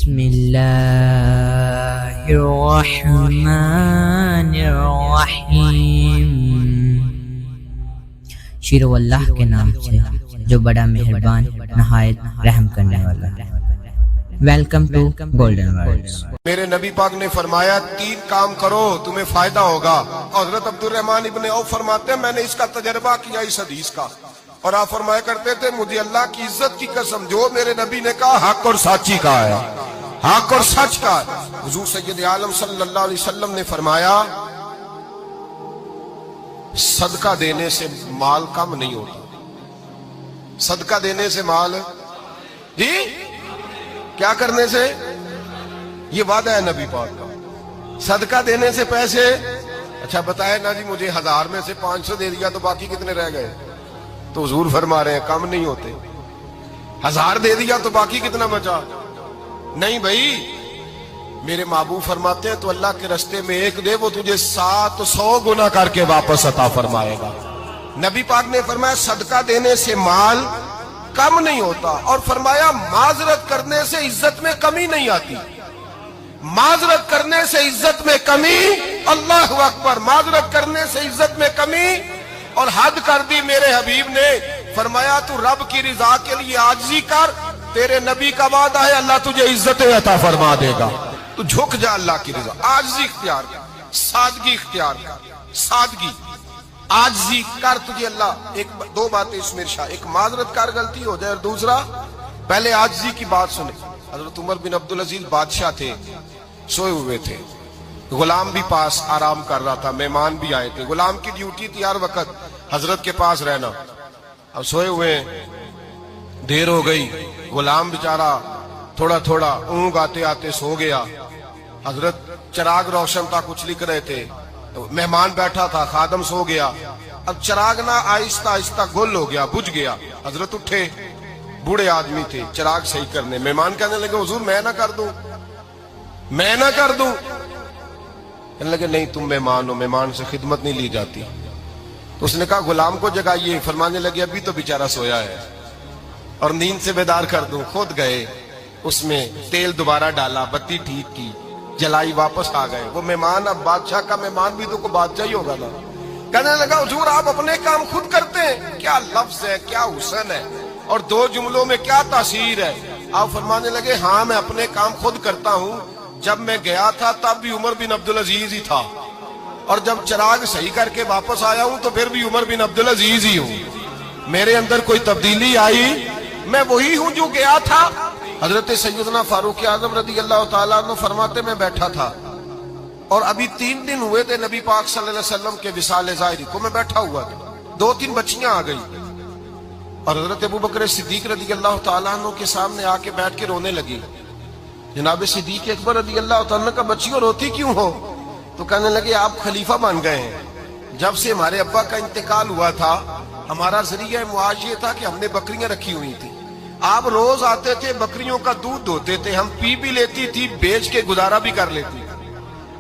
بسم اللہ الرحمن الرحیم، شروع اللہ کے نام سے جو بڑا مہربان نہایت رحم کرنے والا۔ Welcome to golden words. میرے نبی پاک نے فرمایا 3 کام کرو تمہیں فائدہ ہوگا۔ حضرت عبد الرحمن ابن عوف فرماتے ہیں میں نے اس کا تجربہ کیا اس حدیث کا، اور آپ فرمایا کرتے تھے مجھے اللہ کی عزت کی قسم جو میرے نبی نے کہا حق اور سچی کا ہے، حق اور سچ کا ہے۔ حضور سید عالم صلی اللہ علیہ وسلم نے فرمایا صدقہ دینے سے مال کم نہیں ہوتا، صدقہ دینے سے مال جی کیا کرنے سے، یہ وعدہ ہے نبی پاک کا، صدقہ دینے سے پیسے۔ اچھا بتائے نا جی مجھے 1000 میں سے 500 دے دیا تو باقی کتنے رہ گئے؟ تو حضور فرما رہے ہیں کم نہیں ہوتے، 1000 دے دیا تو باقی کتنا بچا؟ نہیں بھائی، میرے محبوب فرماتے ہیں تو اللہ کے رستے میں 1 دے وہ تجھے 700 گنا کر کے واپس عطا فرمائے گا۔ نبی پاک نے فرمایا صدقہ دینے سے مال کم نہیں ہوتا، اور فرمایا معذرت کرنے سے عزت میں کمی نہیں آتی، معذرت کرنے سے عزت میں کمی، اللہ اکبر، معذرت کرنے سے عزت میں کمی۔ اور حد کر دی میرے حبیب نے، فرمایا تو رب کی رضا کے لیے عاجزی کر، تیرے نبی کا وعدہ ہے اللہ تجھے عزت عطا فرما دے گا۔ تو جھک جا اللہ کی رضا، عاجزی اختیار کر، سادگی اختیار کر، سادگی عاجزی کر، تجھے اللہ۔ 2 باتیں اس میں ارشاد، ایک معذرت کر غلطی ہو جائے، اور دوسرا پہلے عاجزی کی بات سنے۔ حضرت عمر بن عبدالعزیز بادشاہ تھے، سوئے ہوئے تھے، غلام بھی پاس آرام کر رہا تھا، مہمان بھی آئے تھے، غلام کی ڈیوٹی تھی ہر وقت حضرت کے پاس رہنا۔ اب سوئے ہوئے دیر ہو گئی، غلام بیچارہ تھوڑا تھوڑا اونگ آتے آتے سو گیا، حضرت چراغ روشن تھا کچھ لکھ رہے تھے، مہمان بیٹھا تھا، خادم سو گیا، اب چراغ نہ آہستہ آہستہ گل ہو گیا، بجھ گیا، حضرت اٹھے، بوڑھے آدمی تھے، چراغ صحیح کرنے، مہمان کہنے لگے حضور میں نہ کر دوں، میں نہ کر دوں، کہنے لگے نہیں تم مہمان ہو، مہمان سے خدمت نہیں لی جاتی۔ تو اس نے کہا غلام کو جگائیے، فرمانے لگے ابھی تو بیچارہ سویا ہے اور نیند سے بیدار کر دوں۔ خود گئے، اس میں تیل دوبارہ ڈالا، بتی ٹھیک کی، جلائی، واپس آ گئے۔ وہ مہمان اب بادشاہ کا مہمان بھی تو کوئی بادشاہ ہی ہوگا نا، کہنے لگا حضور آپ اپنے کام خود کرتے ہیں، کیا لفظ ہے، کیا حسن ہے، اور 2 جملوں میں کیا تاثیر ہے۔ آپ فرمانے لگے ہاں میں اپنے کام خود کرتا ہوں، جب میں گیا تھا تب بھی عمر بن عبدالعزیز ہی تھا، اور جب چراغ صحیح کر کے واپس آیا ہوں تو پھر بھی عمر بن عبدالعزیز ہی ہوں، میرے اندر کوئی تبدیلی آئی، میں وہی ہوں جو گیا تھا۔ حضرت سیدنا فاروق اعظم رضی اللہ تعالیٰ عنہ فرماتے میں بیٹھا تھا، اور ابھی 3 دن ہوئے تھے نبی پاک صلی اللہ علیہ وسلم کے وصال ظاہری کو، میں بیٹھا ہوا تھا، 2-3 بچیاں آ گئی، اور حضرت ابوبکر صدیق رضی اللہ تعالیٰ عنہ کے سامنے آ کے بیٹھ کے رونے لگی۔ جناب صدیق اکبر رضی اللہ تعالیٰ کا بچیوں روتی کیوں ہو؟ تو کہنے لگے آپ خلیفہ بن گئے ہیں، جب سے ہمارے ابا کا انتقال ہوا تھا ہمارا ذریعہ معاش یہ تھا کہ ہم نے بکریاں رکھی ہوئی تھی، آپ روز آتے تھے بکریوں کا دودھ دھوتے تھے، ہم پی بھی لیتی تھی، بیچ کے گزارا بھی کر لیتی،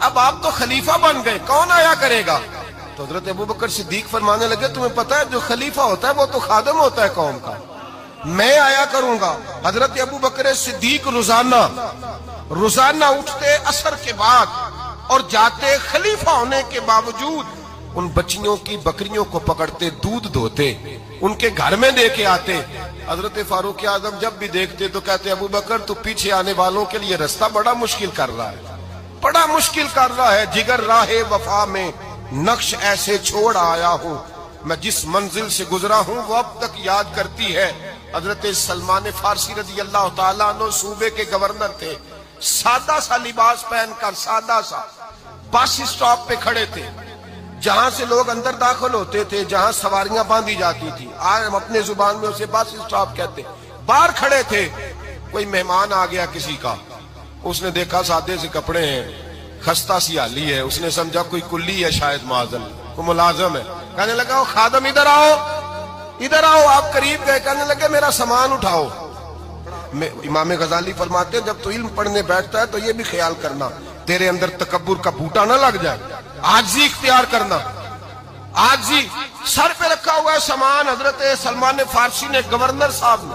اب آپ تو خلیفہ بن گئے، کون آیا کرے گا؟ تو حضرت ابوبکر صدیق فرمانے لگے تمہیں پتہ ہے جو خلیفہ ہوتا ہے وہ تو خادم ہوتا ہے قوم کا، میں آیا کروں گا۔ حضرت ابوبکر صدیق روزانہ اٹھتے عصر کے بعد اور جاتے، خلیفہ ہونے کے باوجود ان بچیوں کی بکریوں کو پکڑتے، دودھ دھوتے، ان کے گھر میں دے کے آتے۔ حضرت فاروق اعظم جب بھی دیکھتے تو کہتے ابوبکر تو پیچھے آنے والوں کے لیے رستہ بڑا مشکل کر رہا ہے، بڑا مشکل کر رہا ہے، جگر راہ وفا میں نقش ایسے چھوڑ آیا ہوں، میں جس منزل سے گزرا ہوں وہ اب تک یاد کرتی ہے۔ حضرت سلمان فارسی رضی اللہ تعالیٰ عنہ صوبے کے گورنر تھے، سادہ سا لباس پہن کر، سادہ سا، بس اسٹاپ پہ کھڑے تھے، جہاں سے لوگ اندر داخل ہوتے تھے، جہاں سواریاں باندھی جاتی تھی، آج ہم اپنے زبان میں اسے بس اسٹاپ کہتے، باہر کھڑے تھے۔ کوئی مہمان آ گیا کسی کا، اس نے دیکھا سادے سے کپڑے ہیں، خستہ سی حالی ہے، اس نے سمجھا کوئی کلی ہے، شاید معاذ اللہ کوئی ملازم ہے، کہنے لگا وہ خادم ادھر آؤ، ادھر آؤ، آپ قریب گئے، کہنے لگے میرا سامان اٹھاؤ۔ امام غزالی فرماتے ہیں جب تو علم پڑھنے بیٹھتا ہے تو یہ بھی خیال کرنا تیرے اندر تکبر کا بوٹا نہ لگ جائے، عاجزی اختیار کرنا، عاجزی۔ سر پہ رکھا ہوا ہے سامان، حضرت سلمان فارسی نے، گورنر صاحب نے،